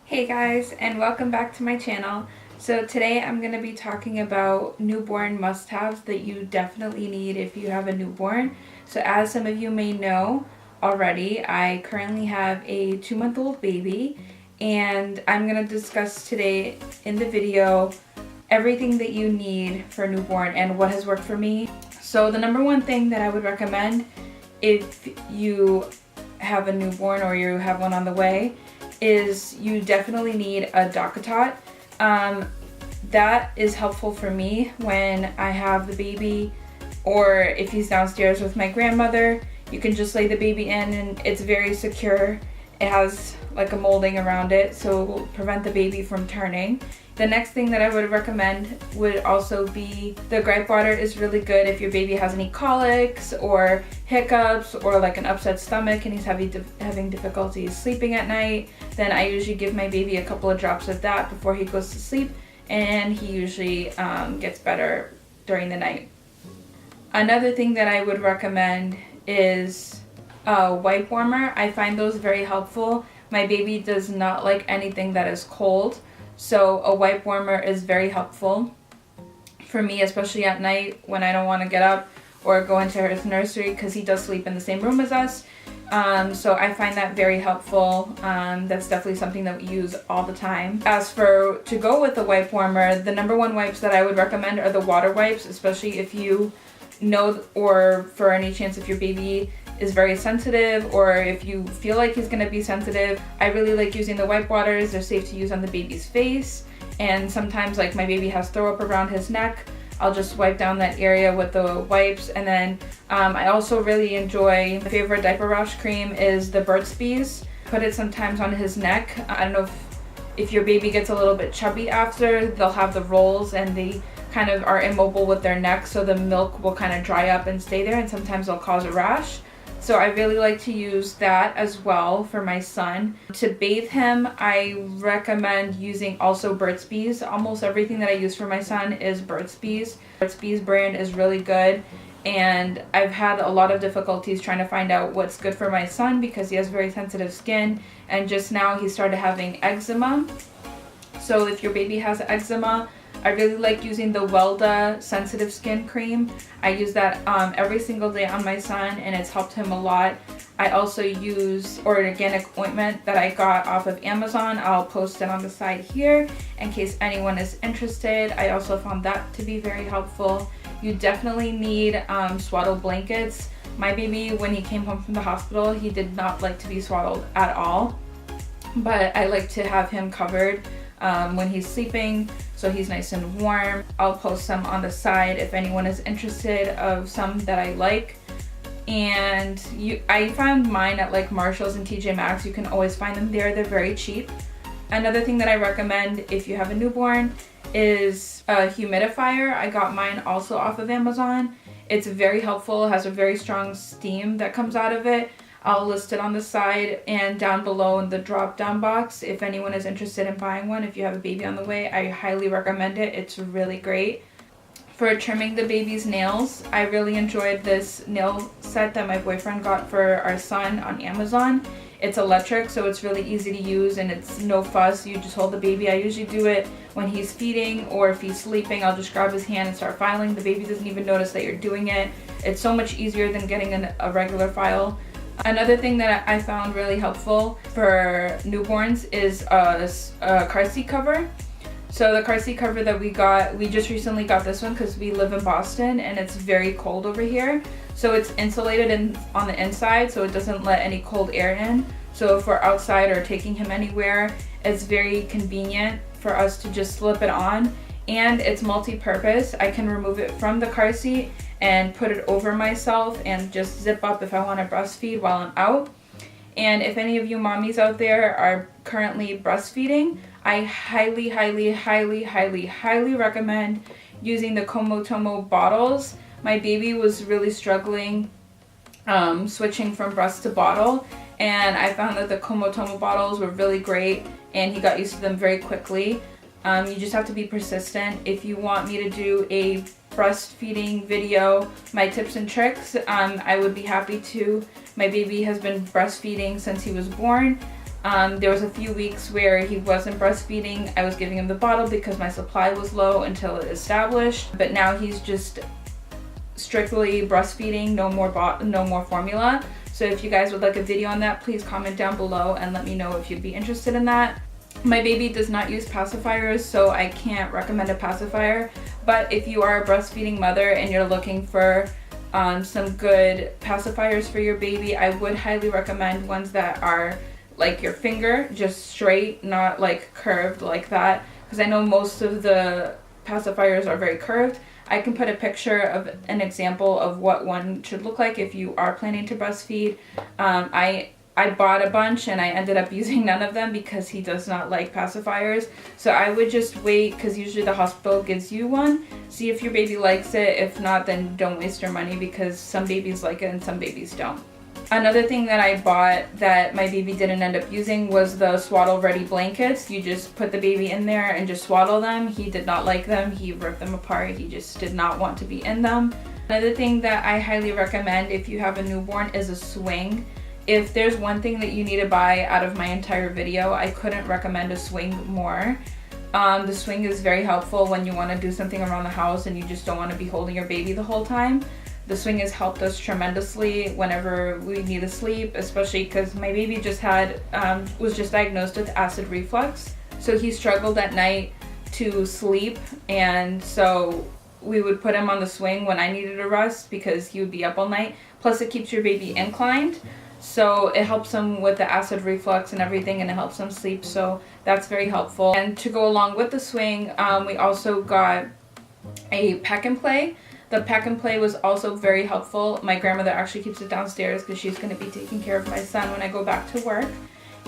Hey guys, and welcome back to my channel. So today I'm going to be talking about newborn must-haves that you definitely need if you have a newborn. So as some of you may know already, I currently have a 2-month-old baby, and I'm going to discuss today in the video everything that you need for a newborn and what has worked for me. So the number one thing that I would recommend if you have a newborn or you have one on the way is you definitely need a Docet. That is helpful for me when I have the baby, or if he's downstairs with my grandmother. You can just lay the baby in and it's very secure. It has like a molding around it, so it will prevent the baby from turning. The next thing that I would recommend would also be the gripe water is really good if your baby has any colics or hiccups or like an upset stomach and he's having difficulties sleeping at night. Then I usually give my baby a couple of drops of that before he goes to sleep, and he usually gets better during the night. Another thing that I would recommend is a wipe warmer. I find those very helpful. My baby does not like anything that is cold, so a wipe warmer is very helpful for me, especially at night when I don't want to get up or go into his nursery, because he does sleep in the same room as us. So I find that very helpful. That's definitely something that we use all the time. As for to go with the wipe warmer, the number one wipes that I would recommend are the water wipes, especially if you know, or for any chance if your baby is very sensitive or if you feel like he's going to be sensitive. I really like using the wipe waters. They're safe to use on the baby's face, and sometimes like my baby has throw up around his neck, I'll just wipe down that area with the wipes. And then I also really enjoy, my favorite diaper rash cream is the Burt's Bees. Put it sometimes on his neck. I don't know if your baby gets a little bit chubby after, they'll have the rolls and they kind of are immobile with their neck, so the milk will kind of dry up and stay there, and sometimes they'll cause a rash. So I really like to use that as well for my son. To bathe him, I recommend using also Burt's Bees. Almost everything that I use for my son is Burt's Bees. Burt's Bees brand is really good, and I've had a lot of difficulties trying to find out what's good for my son because he has very sensitive skin, and just now he started having eczema. So if your baby has eczema, I really like using the Welda Sensitive Skin Cream. I use that every single day on my son, and it's helped him a lot. I also use organic ointment that I got off of Amazon. I'll post it on the side here in case anyone is interested. I also found that to be very helpful. You definitely need swaddle blankets. My baby, when he came home from the hospital, he did not like to be swaddled at all, but I like to have him covered when he's sleeping, so he's nice and warm. I'll post some on the side if anyone is interested of some that I like. And I found mine at like Marshall's and TJ Maxx. You can always find them there. They're very cheap. Another thing that I recommend if you have a newborn is a humidifier. I got mine also off of Amazon. It's very helpful. It has a very strong steam that comes out of it. I'll list it on the side and down below in the drop down box if anyone is interested in buying one. If you have a baby on the way, I highly recommend it. It's really great. For trimming the baby's nails, I really enjoyed this nail set that my boyfriend got for our son on Amazon. It's electric, so it's really easy to use and it's no fuss. You just hold the baby. I usually do it when he's feeding, or if he's sleeping, I'll just grab his hand and start filing. The baby doesn't even notice that you're doing it. It's so much easier than getting a regular file. Another thing that I found really helpful for newborns is a car seat cover. So the car seat cover that we just recently got this one because we live in Boston and it's very cold over here. So it's insulated on the inside, so it doesn't let any cold air in. So if we're outside or taking him anywhere, it's very convenient for us to just slip it on. And it's multi-purpose. I can remove it from the car seat and put it over myself and just zip up if I want to breastfeed while I'm out. And if any of you mommies out there are currently breastfeeding, I highly, highly, highly, highly, highly recommend using the Komotomo bottles. My baby was really struggling switching from breast to bottle, and I found that the Komotomo bottles were really great and he got used to them very quickly. You just have to be persistent. If you want me to do a breastfeeding video, my tips and tricks, I would be happy to. My baby has been breastfeeding since he was born. There was a few weeks where he wasn't breastfeeding. I was giving him the bottle because my supply was low until it established, but now he's just strictly breastfeeding, no more formula. So if you guys would like a video on that, please comment down below and let me know if you'd be interested in that. My baby does not use pacifiers, so I can't recommend a pacifier, but if you are a breastfeeding mother and you're looking for some good pacifiers for your baby, I would highly recommend ones that are like your finger, just straight, not like curved like that, because I know most of the pacifiers are very curved. I can put a picture of an example of what one should look like if you are planning to breastfeed. I bought a bunch and I ended up using none of them because he does not like pacifiers. So I would just wait, because usually the hospital gives you one. See if your baby likes it. If not, then don't waste your money, because some babies like it and some babies don't. Another thing that I bought that my baby didn't end up using was the swaddle ready blankets. You just put the baby in there and just swaddle them. He did not like them. He ripped them apart. He just did not want to be in them. Another thing that I highly recommend if you have a newborn is a swing. If there's one thing that you need to buy out of my entire video, I couldn't recommend a swing more. The swing is very helpful when you want to do something around the house and you just don't want to be holding your baby the whole time. The swing has helped us tremendously whenever we need to sleep, especially because my baby just was just diagnosed with acid reflux. So he struggled at night to sleep, and so we would put him on the swing when I needed a rest because he would be up all night. Plus it keeps your baby inclined, so it helps him with the acid reflux and everything, and it helps him sleep, so that's very helpful. And to go along with the swing, we also got a pack and play. The pack and play was also very helpful. My grandmother actually keeps it downstairs because she's going to be taking care of my son when I go back to work.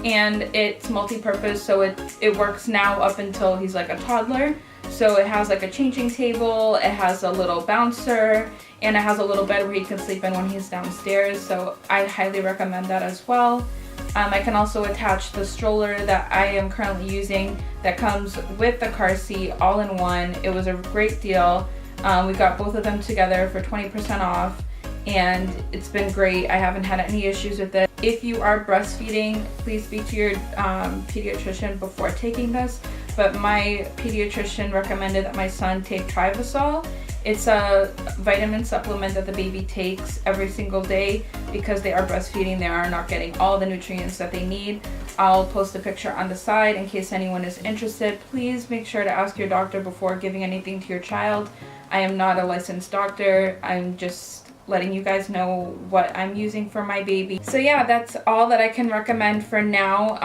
And it's multi-purpose, so it works now up until he's like a toddler. So it has like a changing table, it has a little bouncer, and it has a little bed where he can sleep in when he's downstairs. So I highly recommend that as well. I can also attach the stroller that I am currently using that comes with the car seat all in one. It was a great deal. We got both of them together for 20% off, and it's been great. I haven't had any issues with it. If you are breastfeeding, please speak to your pediatrician before taking this, but my pediatrician recommended that my son take Trivasol. It's a vitamin supplement that the baby takes every single day because they are breastfeeding. They are not getting all the nutrients that they need. I'll post a picture on the side in case anyone is interested. Please make sure to ask your doctor before giving anything to your child. I am not a licensed doctor. I'm just letting you guys know what I'm using for my baby. So yeah, that's all that I can recommend for now.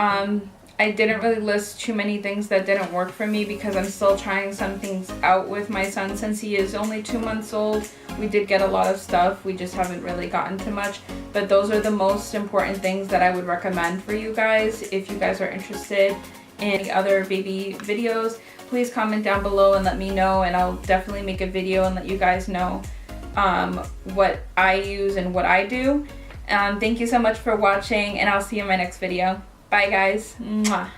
I didn't really list too many things that didn't work for me because I'm still trying some things out with my son since he is only 2 months old. We did get a lot of stuff, we just haven't really gotten to much, but those are the most important things that I would recommend for you guys. If you guys are interested in any other baby videos, please comment down below and let me know, and I'll definitely make a video and let you guys know what I use and what I do. Thank you so much for watching, and I'll see you in my next video. Bye guys. Mwah.